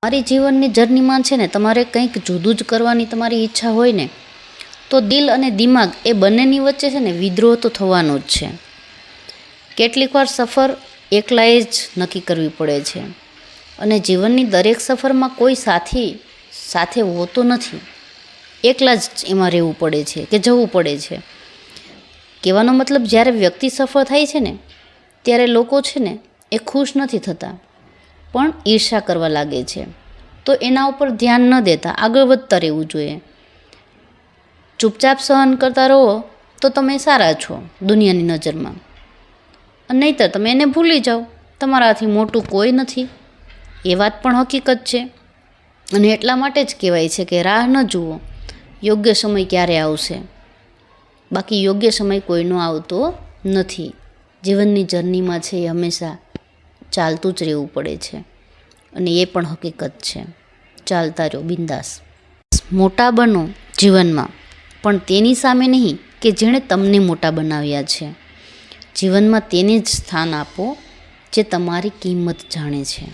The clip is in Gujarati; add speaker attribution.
Speaker 1: મારી જીવનની જર્નીમાં છે ને તમારે કંઈક જુદું જ કરવાની તમારી ઈચ્છા હોય ને તો દિલ અને દિમાગ એ બંનેની વચ્ચે છે ને વિદ્રોહ તો થવાનો જ છે. કેટલીક વાર સફર એકલાએ જ નક્કી કરવી પડે છે અને જીવનની દરેક સફરમાં કોઈ સાથે હોતો નથી. એકલા જ એમાં રહેવું પડે છે કે જવું પડે છે. કહેવાનો મતલબ જ્યારે વ્યક્તિ સફળ થાય છે ને ત્યારે લોકો છે ને એ ખુશ નથી થતા પણ ઈર્ષા કરવા લાગે છે. તો એના ઉપર ધ્યાન ન દેતા આગળ વધતા રહેવું જોઈએ. ચૂપચાપ સહન કરતા રહો તો તમે સારા છો દુનિયાની નજરમાં, નહીંતર તમે એને ભૂલી જાઓ. તમારાથી મોટું કોઈ નથી, એ વાત પણ હકીકત છે. અને એટલા માટે જ કહેવાય છે કે રાહ ન જુઓ, યોગ્ય સમય ક્યારે આવશે. બાકી યોગ્ય સમય કોઈનો આવતો નથી. જીવનની જર્નીમાં છે એ હંમેશા ચાલતું જ રહેવું પડે છે અને એ પણ હકીકત છે. ચાલતા રહો બિંદાસ. મોટા બનો જીવનમાં, પણ તેની સામે નહીં કે જેણે તમને મોટા બનાવ્યા છે. જીવનમાં તેને જ સ્થાન આપો જે તમારી કિંમત જાણે છે.